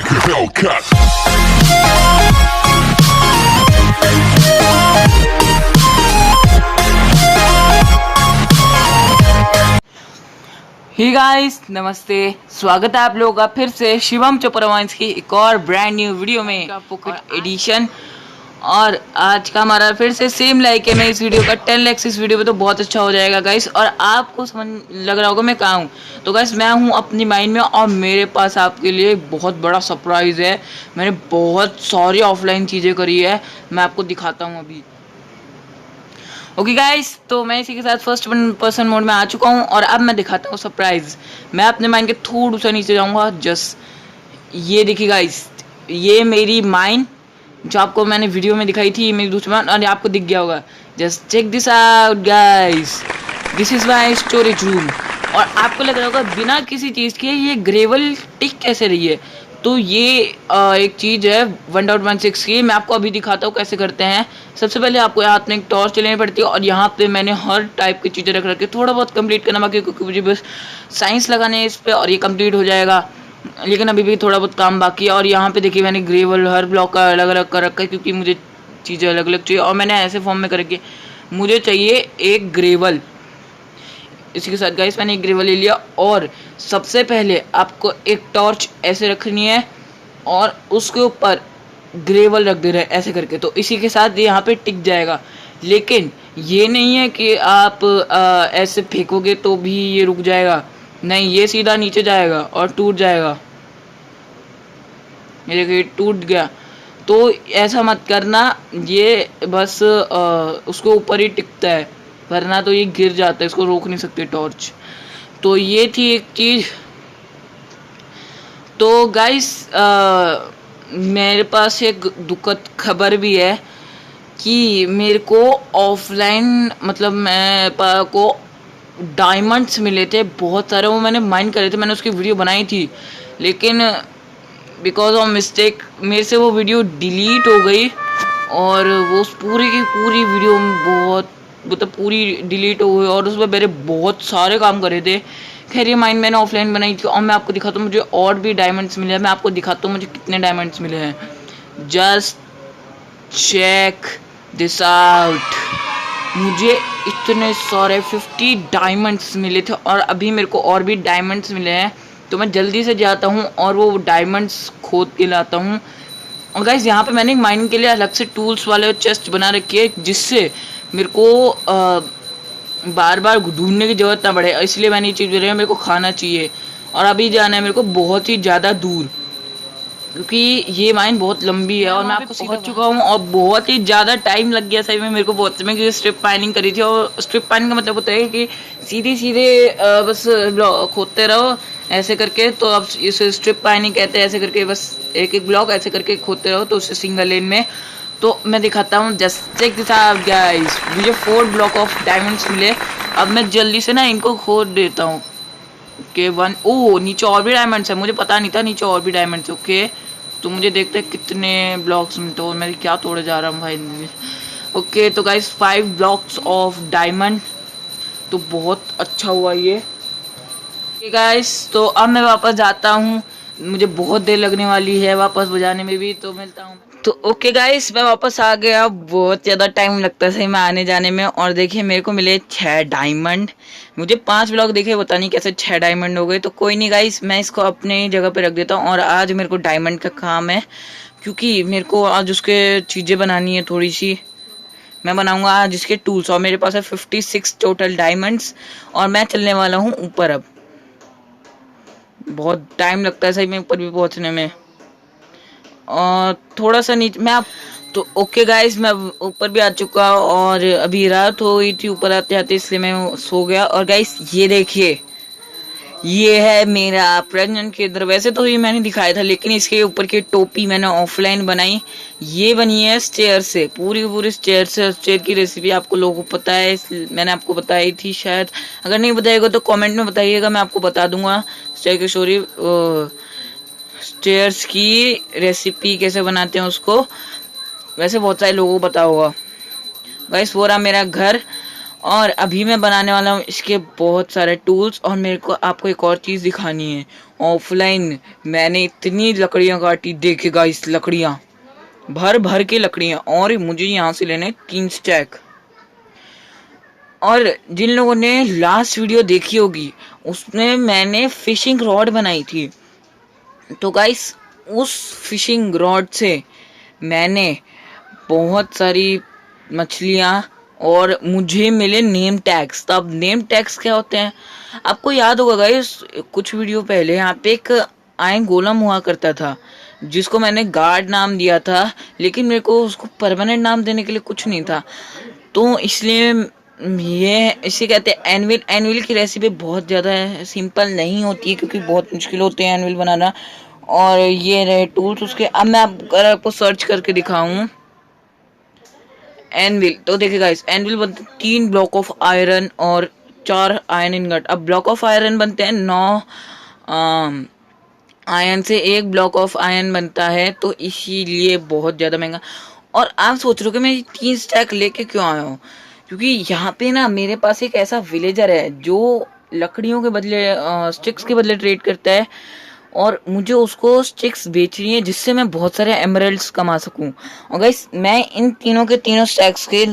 your Hellcat. He guys नमस्ते, स्वागत है आप लोगों का फिर से शिवम चोपरावांस की एक और ब्रांड न्यू वीडियो में पॉकेट एडिशन। और आज का हमारा फिर से सेम लाइक है। मैं इस वीडियो का 10 लाइक्स इस वीडियो पे तो बहुत अच्छा हो जाएगा गाइस। और आपको समझ लग रहा होगा मैं कहाँ हूँ, तो गाइस मैं हूँ अपनी माइंड में और मेरे पास आपके लिए बहुत बड़ा सरप्राइज़ है। मैंने बहुत सारी ऑफलाइन चीज़ें करी है, मैं आपको दिखाता हूँ अभी। ओके गाइस, तो मैं इसी के साथ फर्स्ट पर्सन मोड में आ चुका हूँ और अब मैं दिखाता हूँ सरप्राइज। मैं अपने माइंड के थोड़ा सा नीचे जाऊँगा, जस्ट ये देखिए गाइस, ये मेरी माइंड जो आपको मैंने वीडियो में दिखाई थी, मेरी दूसरी माइंड, और आपको दिख गया होगा। Just check this out guys, this is my storage room. और आपको लग रहा होगा बिना किसी चीज़ के ये ग्रेवल टिक कैसे रही है। तो ये एक चीज़ है 1.16 की, मैं आपको अभी दिखाता हूँ कैसे करते हैं। सबसे पहले आपको हाथ में एक टॉर्च लेनी पड़ती है और यहाँ पे मैंने हर टाइप की चीज़ें रख रखी है। थोड़ा बहुत कंप्लीट करना बाकी, क्योंकि मुझे बस साइंस लगाने है इस पर और ये कंप्लीट हो जाएगा, लेकिन अभी भी थोड़ा बहुत काम बाकी है। और यहाँ पे देखिए मैंने ग्रेवल हर ब्लॉक का अलग अलग कर रखा है, क्योंकि मुझे चीज़ें अलग अलग चाहिए और मैंने ऐसे फॉर्म में कर रखी है। मुझे चाहिए एक ग्रेवल, इसी के साथ गाइस मैंने एक ग्रेवल ले लिया। और सबसे पहले आपको एक टॉर्च ऐसे रखनी है और उसके ऊपर ग्रेवल रख दे रहे हैं ऐसे करके, तो इसी के साथ ये यहाँ पे टिक जाएगा। लेकिन ये नहीं है कि आप ऐसे फेंकोगे तो भी ये रुक जाएगा, नहीं, ये सीधा नीचे जाएगा और टूट जाएगा। ये देखिए टूट गया। तो ऐसा मत करना, ये बस उसके ऊपर ही टिकता है, वरना तो ये गिर जाता है, इसको रोक नहीं सकते टॉर्च। तो ये थी एक चीज़। तो गाइस मेरे पास एक दुखद खबर भी है कि मेरे को ऑफलाइन मतलब मैं को डायमंड्स मिले थे बहुत सारे, वो मैंने माइन करे थे, मैंने उसकी वीडियो बनाई थी, लेकिन बिकॉज ऑफ मिस्टेक मेरे से वो वीडियो डिलीट हो गई और वो पूरी की पूरी वीडियो बहुत मतलब पूरी डिलीट हो गई और उसमें मेरे बहुत सारे काम करे थे। खैर ये माइंड मैंने ऑफलाइन बनाई थी और मैं आपको दिखाता हूँ मुझे और भी डायमंड्स मिले हैं। मैं आपको दिखाता हूँ मुझे कितने डायमंड्स मिले हैं। जस्ट चेक दिस आउट, मुझे इतने सारे 50 डायमंड्स मिले थे और अभी मेरे को और भी डायमंड्स मिले हैं। तो मैं जल्दी से जाता हूँ और वो डायमंड्स खोद के लाता हूँ। और गाइस यहाँ पे मैंने माइनिंग के लिए अलग से टूल्स वाले चेस्ट बना रखी है, जिससे मेरे को बार बार ढूंढने की ज़रूरत ना पड़े, इसलिए मैंने ये चीज़ मेरे को खाना चाहिए। और अभी जाना है मेरे को बहुत ही ज़्यादा दूर, क्योंकि ये माइन बहुत लंबी है और मैं आपको पहुंच चुका हूँ और बहुत ही ज़्यादा टाइम लग गया सही में मेरे को बहुत में, क्योंकि स्ट्रिप माइनिंग करी थी। और स्ट्रिप माइनिंग का मतलब होता है कि सीधे सीधे बस खोदते रहो ऐसे करके, तो अब इसे स्ट्रिप माइनिंग कहते हैं। ऐसे करके बस एक एक ब्लॉक ऐसे करके खोदते रहो, तो उससे सिंगल लेन में। तो मैं दिखाता हूँ, just check this out guys, मुझे 4 ब्लॉक ऑफ डायमंड्स मिले। अब मैं जल्दी से ना इनको खोद देता हूँ। ओके 1, ओ नीचे और भी डायमंड्स है, मुझे पता नहीं था नीचे और भी डायमंड्स। ओके तो मुझे देखते हैं कितने ब्लॉक्स में, तो मैं क्या तोड़े जा रहा हूँ भाई। ओके तो गाइस 5 ब्लॉक्स ऑफ डायमंड, तो बहुत अच्छा हुआ ये। गाइस तो अब मैं वापस जाता हूँ, मुझे बहुत देर लगने वाली है वापस बजाने में भी, तो मिलता हूँ। तो ओके गाइस मैं वापस आ गया, बहुत ज़्यादा टाइम लगता है सही में आने जाने में। और देखिए मेरे को मिले 6 डायमंड, मुझे 5 ब्लॉक देखे, पता नहीं कैसे 6 डायमंड हो गए। तो कोई नहीं गाइस, मैं इसको अपने जगह पे रख देता हूँ। और आज मेरे को डायमंड का काम है, क्योंकि मेरे को आज उसके चीज़ें बनानी है थोड़ी सी। मैं बनाऊंगा आज इसके टूल्स और मेरे पास है 56 टोटल डायमंड्स। और मैं चलने वाला हूँ ऊपर। अब बहुत टाइम लगता है सही में ऊपर भी पहुँचने में, और थोड़ा सा नीचे मैं आप। तो ओके गाइस मैं ऊपर भी आ चुका और अभी रात हो गई थी ऊपर आते आते, इसलिए मैं सो गया। और गाइस ये देखिए, ये है मेरा प्रेग्नेंट केंद्र। वैसे तो ये मैंने दिखाया था, लेकिन इसके ऊपर की टोपी मैंने ऑफलाइन बनाई। ये बनी है स्टेयर से, पूरी पूरी स्टेयर से। स्टेयर की रेसिपी आपको लोगों को पता है, मैंने आपको बताई थी शायद। अगर नहीं बताइएगा तो कमेंट में बताइएगा, मैं आपको बता दूंगा स्टेयर की स्टोरी, स्टेयर्स की रेसिपी कैसे बनाते हैं उसको। वैसे बहुत सारे लोगों को पता होगा। गाइस वो रहा मेरा घर, और अभी मैं बनाने वाला हूँ इसके बहुत सारे टूल्स। और मेरे को आपको एक और चीज़ दिखानी है, ऑफलाइन मैंने इतनी लकड़ियाँ काटी, देखे गाइस लकड़ियाँ भर भर के लकड़ियाँ, और मुझे यहाँ से लेने 3 स्टैक। और जिन लोगों ने लास्ट वीडियो देखी होगी उसमें मैंने फिशिंग रॉड बनाई थी, तो गाइस उस फिशिंग रॉड से मैंने बहुत सारी मछलियाँ, और मुझे मिले नेम टैग्स। तो अब नेम टैग्स क्या होते हैं, आपको याद होगा गाइस, कुछ वीडियो पहले यहाँ पे एक आयन गोलम हुआ करता था जिसको मैंने गार्ड नाम दिया था, लेकिन मेरे को उसको परमानेंट नाम देने के लिए कुछ नहीं था, तो इसलिए ये इसे कहते हैं एनविल। एनविल की रेसिपी बहुत ज़्यादा सिंपल नहीं होती है क्योंकि बहुत मुश्किल होते हैं एनविल बनाना। और ये रहे टूल्स उसके। अब मैं अगर आपको सर्च करके दिखाऊं एनविल, तो देखिए गाइस एनविल बनते 3 ब्लॉक ऑफ आयरन और 4 आयरन इनगट। अब ब्लॉक ऑफ आयरन बनते हैं 9 आयरन से 1 ब्लॉक ऑफ आयरन बनता है, तो इसीलिए बहुत ज़्यादा महंगा। और आप सोच रहे हो कि मैं 3 स्टैक लेके क्यों आया हूँ, क्योंकि यहाँ पे ना मेरे पास एक ऐसा विलेजर है जो लकड़ियों के बदले स्टिक्स के बदले ट्रेड करता है, और मुझे उसको स्टिक्स बेचनी है जिससे मैं बहुत सारे एमरल्ड्स कमा सकूं। और गाइस मैं इन तीनों के तीनों स्टैक्स के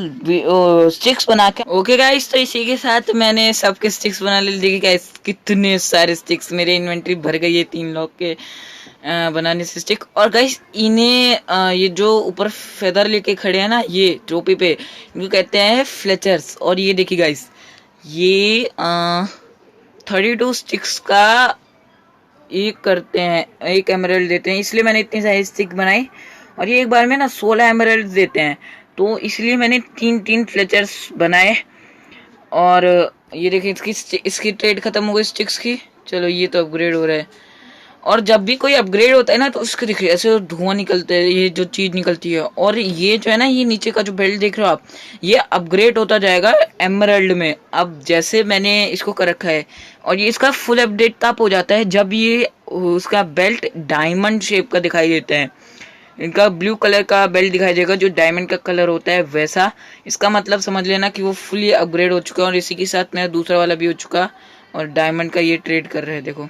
स्टिक्स बना के, ओके गाइस, तो इसी के साथ मैंने सबके स्टिक्स बना ले। देखिए गाइस कितने सारे स्टिक्स, मेरे इन्वेंटरी भर गई है 3 लॉक के बनाने से स्टिक। और गाइस इन्हें ये जो ऊपर फेदर लेके खड़े हैं ना ये टोपी पे, इनको कहते हैं फ्लेचर्स। और ये देखिए गाइस ये 32 स्टिक्स का एक करते हैं, एक एमरल्ड देते हैं, इसलिए मैंने इतनी सारी स्टिक बनाई। और ये एक बार में ना 16 एमरल्ड देते हैं, तो इसलिए मैंने 3 फ्लेचर्स बनाए। और ये देखिए इसकी ट्रेड खत्म हो गई स्टिक्स की। चलो ये तो अपग्रेड हो रहा है। और जब भी कोई अपग्रेड होता है ना तो उसके देखिए ऐसे धुआं निकलता है, ये जो चीज़ निकलती है। और ये जो है ना, ये नीचे का जो बेल्ट देख रहे हो आप, ये अपग्रेड होता जाएगा एमरल्ड में। अब जैसे मैंने इसको कर रखा है, और ये इसका फुल अपडेट तब हो जाता है जब ये उसका बेल्ट डायमंड शेप का दिखाई देता है। इनका ब्लू कलर का बेल्ट दिखाई देगा जो डायमंड का कलर होता है वैसा। इसका मतलब समझ लेना कि वो फुली अपग्रेड हो चुका है। और इसी के साथ मेरा दूसरा वाला भी हो चुका, और डायमंड का ये ट्रेड कर रहे हैं। देखो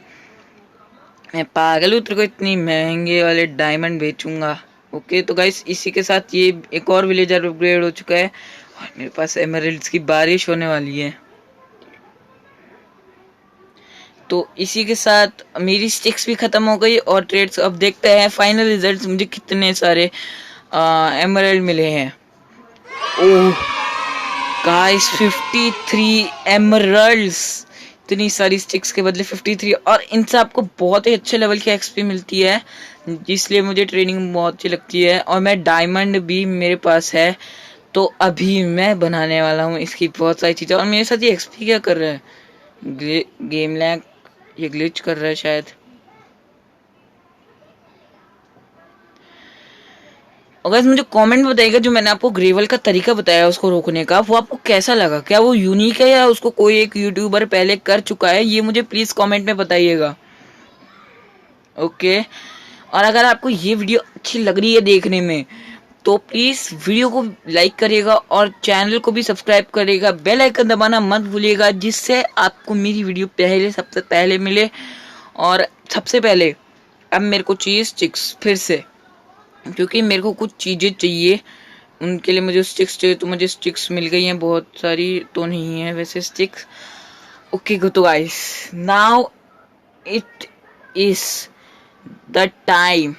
मैं पागल हूँ, तेरे को इतनी महंगे वाले डायमंड बेचूंगा। ओके तो गाइस इसी के साथ ये एक और विलेजर अपग्रेड हो चुका है, और मेरे पास एमरल्ड्स की बारिश होने वाली है। तो इसी के साथ मेरी स्टिक्स भी खत्म हो गई और ट्रेड्स। अब देखते हैं फाइनल रिजल्ट्स, मुझे कितने सारे एमरल्ड मिले हैं। ओह गाइस 53 एमरल्ड्स, इतनी सारी स्टिक्स के बदले 53। और इनसे आपको बहुत ही अच्छे लेवल की एक्सपी मिलती है, इसलिए मुझे ट्रेनिंग बहुत अच्छी लगती है। और मैं डायमंड भी मेरे पास है, तो अभी मैं बनाने वाला हूँ इसकी बहुत सारी चीज़ें। और मेरे साथ ये एक्सपी क्या कर रहा है, गेम लैग, ये ग्लिच कर रहा है शायद। और गाइस मुझे कमेंट में बताइएगा जो मैंने आपको ग्रेवल का तरीका बताया उसको रोकने का, वो आपको कैसा लगा, क्या वो यूनिक है या उसको कोई एक यूट्यूबर पहले कर चुका है, ये मुझे प्लीज कमेंट में बताइएगा। ओके और अगर आपको ये वीडियो अच्छी लग रही है देखने में तो प्लीज वीडियो को लाइक करिएगा और चैनल को भी सब्सक्राइब करिएगा, बेल आइकन दबाना मत भूलिएगा जिससे आपको मेरी वीडियो पहले सबसे पहले मिले। और सबसे पहले अब मेरे को चाहिए स्टिक्स फिर से, क्योंकि मेरे को कुछ चीज़ें चाहिए, उनके लिए मुझे स्टिक्स चाहिए। तो मुझे स्टिक्स मिल गई हैं, बहुत सारी तो नहीं है वैसे स्टिक्स। ओके तो guys now it is the time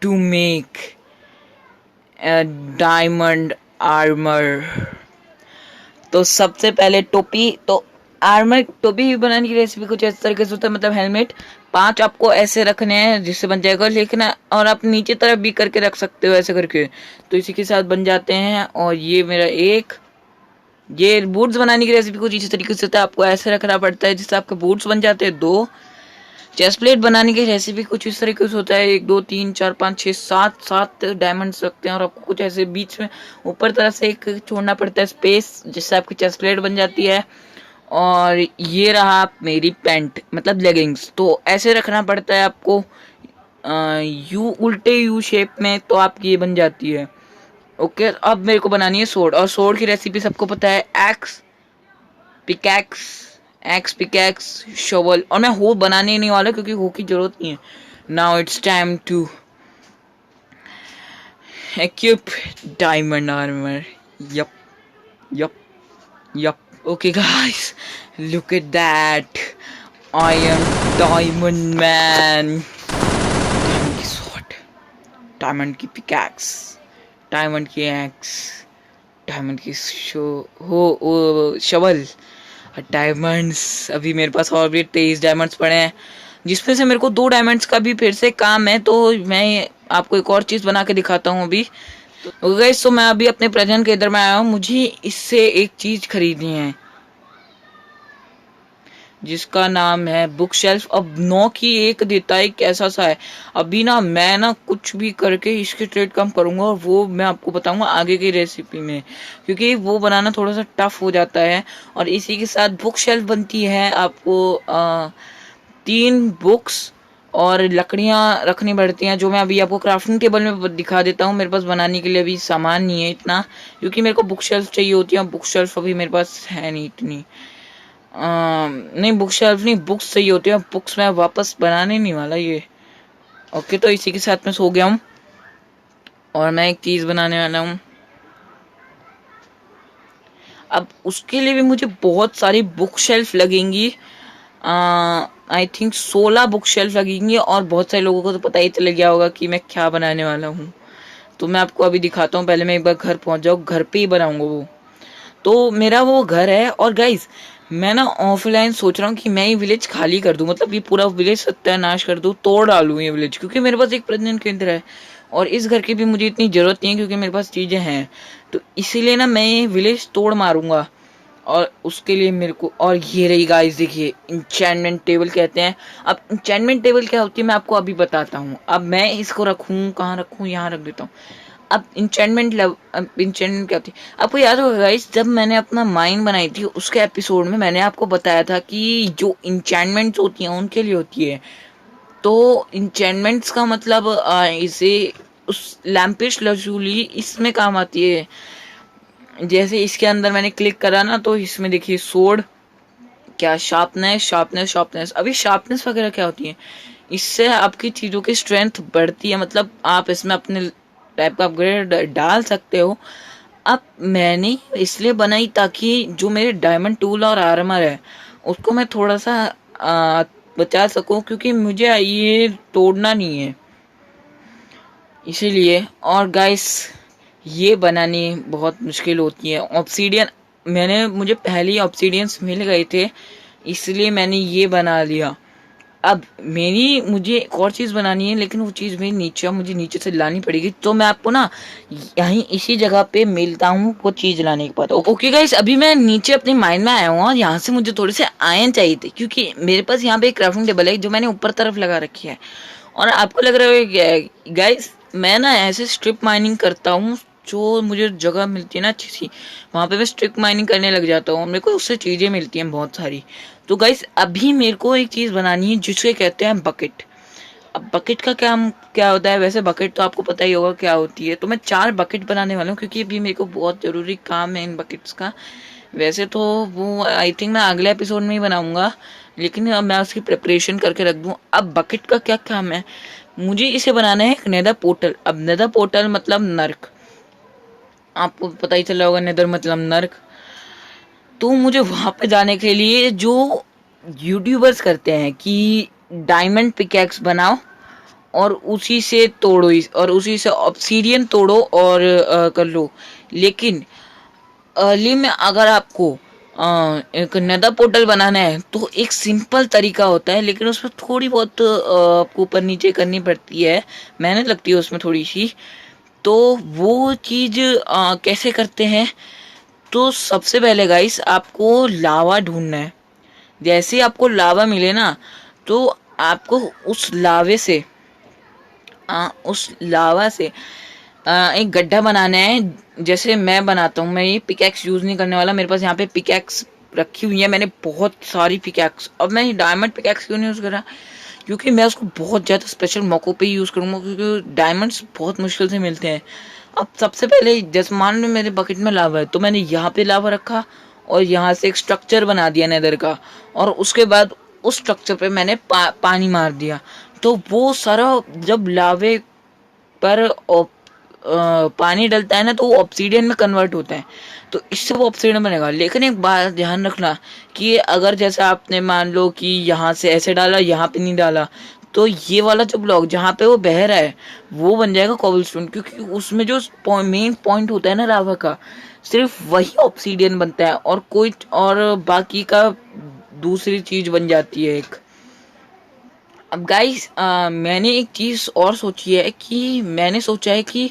to make diamond armour. तो सबसे पहले टोपी, तो आर्मर टोपी बनाने की रेसिपी कुछ इस तरीके से होता है, मतलब हेलमेट 5 आपको ऐसे रखने हैं जिससे बन जाएगा, लेकिन और आप नीचे तरफ भी करके रख सकते हो ऐसे करके, तो इसी के साथ बन जाते हैं। और ये मेरा एक, ये बूट्स बनाने की रेसिपी कुछ इसी तरीके से होता है, आपको ऐसे रखना पड़ता है जिससे आपके बूट्स बन जाते हैं। 2 चेस्ट प्लेट बनाने की रेसिपी कुछ इस तरीके से होता है, 1 2 3 4 5 6 7 डायमंड्स रखते हैं, और आपको कुछ ऐसे बीच में ऊपर तरफ से एक छोड़ना पड़ता है स्पेस जिससे आपकी चेस्ट प्लेट बन जाती है। और ये रहा मेरी पैंट मतलब लेगिंग्स, तो ऐसे रखना पड़ता है आपको यू उल्टे यू शेप में, तो आपकी ये बन जाती है। ओके अब मेरे को बनानी है सोर्ड, और सोर्ड की रेसिपी सबको पता है, x pickaxe x pickaxe shovel, और मैं हो बनाने नहीं वाला क्योंकि हो की जरूरत नहीं है। Now it's time to equip diamond armor. Yup, yup, yup. Okay, guys, look at that. I am Diamond Man. Diamond की sword, diamond की pickaxe, diamond की axe, diamond की shovel, डायमंड्स। अभी मेरे पास और भी 23 डायमंड्स पड़े हैं, जिसमें से मेरे को 2 डायमंड्स का भी फिर से काम है। तो मैं आपको एक और चीज़ बना के दिखाता हूँ अभी। तो गाइस, तो मैं अभी अपने प्रेजेंट के इधर में आया हूँ। मुझे इससे एक चीज़ खरीदनी है जिसका नाम है बुक शेल्फ। अब 9 की 1 देता है, कैसा सा है। अभी ना मैं ना कुछ भी करके इसके ट्रेड कम करूंगा, और वो मैं आपको बताऊंगा आगे की रेसिपी में, क्योंकि वो बनाना थोड़ा सा टफ हो जाता है। और इसी के साथ बुक शेल्फ बनती है आपको 3 बुक्स और लकड़ियाँ रखनी पड़ती हैं, जो मैं अभी आपको क्राफ्टिंग टेबल में दिखा देता हूँ। मेरे पास बनाने के लिए अभी सामान नहीं है इतना, क्योंकि मेरे को बुक शेल्फ चाहिए होती है। बुक शेल्फ अभी मेरे पास है नहीं इतनी। नहीं, बुक शेल्फ नहीं, बुक्स चाहिए होती है। बुक्स मैं वापस बनाने नहीं वाला ये। ओके, तो इसी के साथ मैं सो गया हूँ और मैं एक चीज़ बनाने वाला हूँ। अब उसके लिए भी मुझे बहुत सारी बुक शेल्फ लगेंगी। आई थिंक 16 बुक शेल्फ लगेंगी, और बहुत सारे लोगों को तो पता ही चल गया होगा कि मैं क्या बनाने वाला हूँ। तो मैं आपको अभी दिखाता हूँ। पहले मैं एक बार घर पहुँच जाऊँ, घर पे ही बनाऊंगा वो। तो मेरा वो घर है। और गाइस, मैं ना ऑफलाइन सोच रहा हूँ कि मैं ये विलेज खाली कर दूं, मतलब ये पूरा विलेज सत्यानाश कर दूं, तोड़ डालूं ये विलेज, क्योंकि मेरे पास एक प्रजनन केंद्र है और इस घर की भी मुझे इतनी ज़रूरत नहीं है, क्योंकि मेरे पास चीज़ें हैं। तो इसीलिए ना मैं ये विलेज तोड़ मारूंगा, और उसके लिए मेरे को, और ये रही गाइस, देखिए इंचेंटमेंट टेबल कहते हैं। अब इंचेंटमेंट टेबल क्या होती है मैं आपको अभी बताता हूँ। अब मैं इसको रखूँ, कहाँ रखूँ, यहाँ रख देता हूँ। अब इंचेंटमेंट क्या होती है आपको याद होगा गाइस, जब मैंने अपना माइन बनाई थी उसके एपिसोड में मैंने आपको बताया था कि जो इंचेंटमेंट्स होती हैं उनके लिए होती है। तो इंचेंटमेंट्स का मतलब इसे उस लैम्पिश लजूली इसमें काम आती है। जैसे इसके अंदर मैंने क्लिक करा ना, तो इसमें देखिए सोड, क्या शार्पनेस शार्पनेस शार्पनेस। अभी शार्पनेस वगैरह क्या होती है, इससे आपकी चीज़ों की स्ट्रेंथ बढ़ती है, मतलब आप इसमें अपने टाइप का अपग्रेड डाल सकते हो। अब मैंने इसलिए बनाई ताकि जो मेरे डायमंड टूल और आर्मर है उसको मैं थोड़ा सा बचा सकूं, क्योंकि मुझे ये तोड़ना नहीं है इसीलिए। और गाइस, ये बनानी बहुत मुश्किल होती है। ऑब्सीडियन मुझे पहले ही ऑब्सीडियंस मिल गए थे, इसलिए मैंने ये बना लिया। अब मुझे एक और चीज़ बनानी है, लेकिन वो चीज़ मुझे नीचे से लानी पड़ेगी। तो मैं आपको ना यहीं इसी जगह पे मिलता हूँ वो चीज़ लाने के बाद। ओके गाइस, अभी मैं नीचे अपने माइंड में आया हूँ और यहाँ से मुझे थोड़े से आयन चाहिए थे, क्योंकि मेरे पास यहाँ पे एक क्राफ्टिंग टेबल है जो मैंने ऊपर तरफ लगा रखी है। और आपको लग रहा है गाइस, मैं ना ऐसे स्ट्रिप माइनिंग करता हूँ, जो मुझे जगह मिलती है ना अच्छी सी, वहाँ पे मैं स्ट्रिप माइनिंग करने लग जाता हूँ, मेरे को उससे चीज़ें मिलती हैं बहुत सारी। तो गाइस, अभी मेरे को एक चीज़ बनानी है जिसके कहते हैं बकेट। अब बकेट का क्या होता है, वैसे बकेट तो आपको पता ही होगा क्या होती है। तो मैं 4 बकेट बनाने वाला हूँ, क्योंकि अभी मेरे को बहुत ज़रूरी काम है इन बकेट्स का। वैसे तो वो आई थिंक मैं अगले एपिसोड में ही बनाऊंगा, लेकिन अब मैं उसकी प्रिपरेशन करके रख दूँ। अब बकेट का क्या काम है, मुझे इसे बनाना है एक नेदर पोर्टल। अब नेदर पोर्टल मतलब नर्क, आपको पता ही चला होगा नेदर मतलब नर्क। तो मुझे वहाँ पे जाने के लिए जो यूट्यूबर्स करते हैं कि डायमंड पिकैक्स बनाओ और उसी से तोड़ो, और उसी से ऑब्सीडियन तोड़ो और कर लो। लेकिन अर्ली में अगर आपको एक नेदर पोर्टल बनाना है तो एक सिंपल तरीका होता है, लेकिन उसमें थोड़ी बहुत आपको ऊपर नीचे करनी पड़ती है, मेहनत लगती है उसमें थोड़ी सी। तो वो चीज़ कैसे करते हैं, तो सबसे पहले गाइस आपको लावा ढूंढना है। जैसे ही आपको लावा मिले ना, तो आपको उस लावे से उस लावा से एक गड्ढा बनाना है। जैसे मैं बनाता हूँ, मैं ये पिकैक्स यूज़ नहीं करने वाला, मेरे पास यहाँ पे पिकैक्स रखी हुई है, मैंने बहुत सारी पिकैक्स। अब मैं डायमंड पिकैक्स क्यों नहीं यूज़ कर रहा, क्योंकि मैं उसको बहुत ज़्यादा स्पेशल मौक़ों पे यूज़ करूँगा, क्योंकि डायमंड्स बहुत मुश्किल से मिलते हैं। अब सबसे पहले जैसे मान लो मेरे बकेट में लावा है, तो मैंने यहाँ पे लावा रखा और यहाँ से एक स्ट्रक्चर बना दिया नेदर का, और उसके बाद उस स्ट्रक्चर पे मैंने पानी मार दिया। तो वो सारा जब लावे पर पानी डलता है ना तो वो ऑब्सीडियन में कन्वर्ट होता है, तो इससे वो ऑब्सीडियन बनेगा। लेकिन एक बात ध्यान रखना कि अगर जैसे आपने मान लो कि यहाँ से ऐसे डाला, यहाँ पे नहीं डाला, तो ये वाला जो ब्लॉक जहाँ पे वो बह रहा है वो बन जाएगा कॉबलस्टोन, क्योंकि उसमें जो मेन पॉइंट होता है ना लावा का, सिर्फ वही ऑब्सीडियन बनता है और कोई और बाकी का दूसरी चीज बन जाती है एक। अब गाइस मैंने एक चीज़ और सोची है कि मैंने सोचा है कि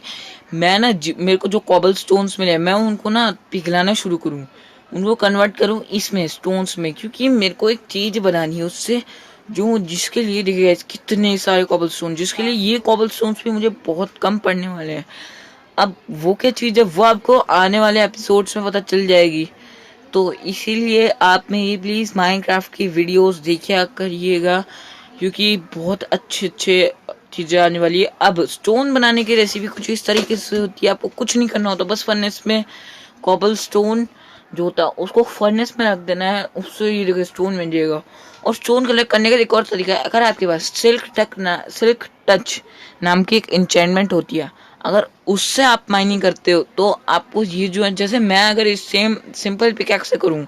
मैं ना मेरे को जो कॉबल स्टोन्स मिले मैं उनको ना पिघलाना शुरू करूँ, उनको कन्वर्ट करूँ इसमें स्टोन्स में, क्योंकि मेरे को एक चीज़ बनानी है उससे, जो जिसके लिए देखिए कितने सारे कॉबल स्टोन, जिसके लिए ये कॉबल स्टोन्स भी मुझे बहुत कम पड़ने वाले हैं। अब वो क्या चीज़ है वो आपको आने वाले एपिसोड्स में पता चल जाएगी। तो इसीलिए आप में ये प्लीज़ माइनक्राफ्ट की वीडियोस देखिए करिएगा, क्योंकि बहुत अच्छे चीज़ें आने वाली है। अब स्टोन बनाने की रेसिपी कुछ इस तरीके से होती है, आपको कुछ नहीं करना होता, बस फर्नेस में कॉबल स्टोन जो होता है उसको फर्नेस में रख देना है, उससे ये देखिए स्टोन बन जाएगा। और स्टोन कलेक्ट करने का एक और तरीका है, अगर आपके पास सिल्क टच नाम की एक इंचेंटमेंट होती है, अगर उससे आप माइनिंग करते हो तो आपको ये जो है, जैसे मैं अगर इस सेम सिंपल पिकैक्स से करूँ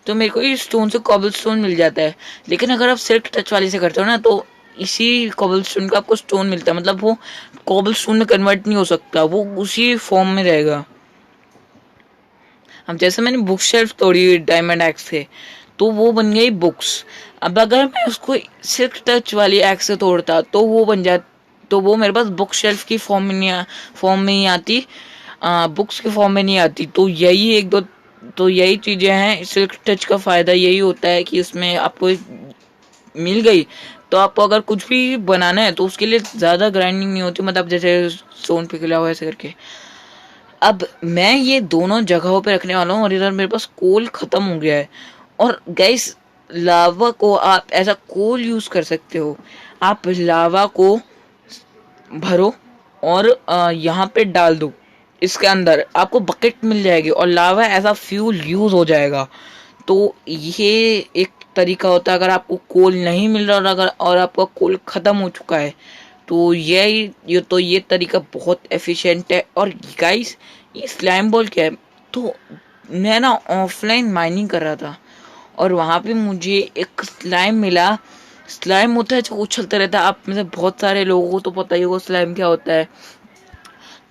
तो मेरे को ये स्टोन से कॉबल स्टोन मिल जाता है। लेकिन अगर आप सिल्क टच वाले से करते हो ना तो इसी कॉबल स्टोन का आपको स्टोन मिलता है, मतलब वो कॉबल स्टोन में कन्वर्ट नहीं हो सकता, वो उसी फॉर्म में रहेगा। अब जैसे मैंने बुक शेल्फ तोड़ी डायमंड एक्स से तो वो बन गई बुक्स। अब अगर मैं उसको सिल्क टच वाली एक्स से तोड़ता तो वो बन जाता, तो वो मेरे पास बुक शेल्फ की फॉर्म में नहीं आती, बुक्स के फॉर्म में नहीं आती। तो यही चीज़ें हैं। सिल्क टच का फ़ायदा यही होता है कि उसमें आपको मिल गई तो आपको अगर कुछ भी बनाना है तो उसके लिए ज़्यादा ग्राइंडिंग नहीं होती, मतलब जैसे स्टोन पिघला हुआ ऐसे करके। अब मैं ये दोनों जगहों पे रखने वाला हूँ, और इधर मेरे पास कोल ख़त्म हो गया है। और गैस लावा को आप ऐसा कोल यूज़ कर सकते हो, आप लावा को भरो और यहाँ पे डाल दो, इसके अंदर आपको बकेट मिल जाएगी और लावा एज अ फ्यूल यूज हो जाएगा। तो ये एक तरीका होता है, अगर आपको कोल नहीं मिल रहा और आपका कोल ख़त्म हो चुका है तो ये तरीका बहुत एफिशिएंट है। और गाइस ये स्लाइम बॉल क्या है, तो मैं ना ऑफलाइन माइनिंग कर रहा था और वहाँ पे मुझे एक स्लाइम मिला। स्लाइम होता है जो उछलता रहता है, आप में से बहुत सारे लोगों को तो पता ही होगा स्लाइम क्या होता है।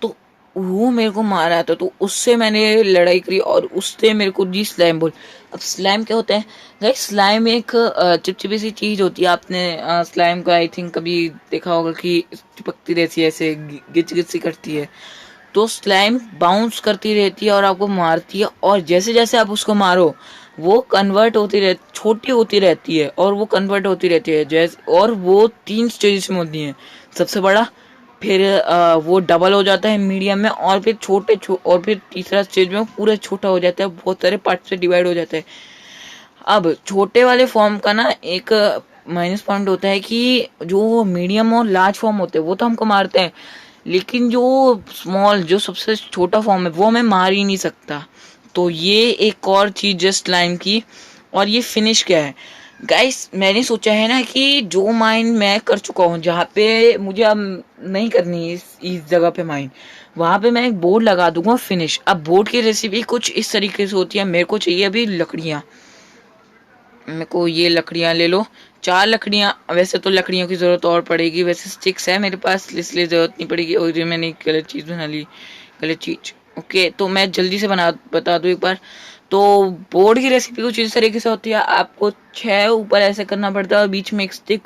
तो वो मेरे को मारा था, तो उससे मैंने लड़ाई करी और उससे मेरे को दी स्लाइम बॉल। अब स्लाइम क्या होता है गाइस, स्लाइम एक चिपचिपी सी चीज़ होती है। आपने स्लाइम को आई थिंक कभी देखा होगा कि चिपकती रहती है, ऐसे गिच गिच सी करती है। तो स्लाइम बाउंस करती रहती है और आपको मारती है, और जैसे जैसे आप उसको मारो वो कन्वर्ट छोटी होती रहती है और वो कन्वर्ट होती रहती है जैसे, और वो 3 स्टेजेस में होती हैं। सबसे बड़ा, फिर वो डबल हो जाता है मीडियम में, और फिर और फिर तीसरा स्टेज में पूरा छोटा हो जाता है, बहुत सारे पार्ट से डिवाइड हो जाता है। अब छोटे वाले फॉर्म का ना एक माइनस पॉइंट होता है कि जो मीडियम और लार्ज फॉर्म होते हैं वो तो हमको मारते हैं, लेकिन जो सबसे छोटा फॉर्म है वो हमें मार ही नहीं सकता। तो ये एक और चीज़ जस्ट लाइन की। और ये फिनिश क्या है गाइस, मैंने सोचा है ना कि जो माइन मैं कर चुका हूँ, जहाँ पे मुझे अब नहीं करनी इस जगह पे माइन, वहाँ पे मैं एक बोर्ड लगा दूंगा फिनिश। अब बोर्ड की रेसिपी कुछ इस तरीके से होती है। मेरे को चाहिए अभी लकड़ियाँ, मेरे को ये लकड़ियाँ ले लो, 4 लकड़ियाँ। वैसे तो लकड़ियों की ज़रूरत और पड़ेगी, वैसे स्टिक्स है मेरे पास इसलिए ज़रूरत नहीं पड़ेगी। और ये मैंने गलत चीज़ बना ली, गलत चीज़। ओके, तो मैं जल्दी से बता दूँ एक बार। तो बोर्ड की रेसिपी कुछ इस तरीके से होती है, आपको 6 ऊपर ऐसे करना पड़ता है और बीच में एक स्टिक,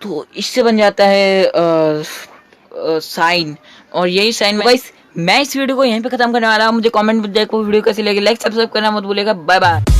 तो इससे बन जाता है साइन। और यही साइन वाइज मैं इस वीडियो को यहीं पे खत्म करने वाला हूँ। मुझे कमेंट में देखो वीडियो कैसी लगी, लाइक सब्सक्राइब करना मत भूलिएगा। Bye bye.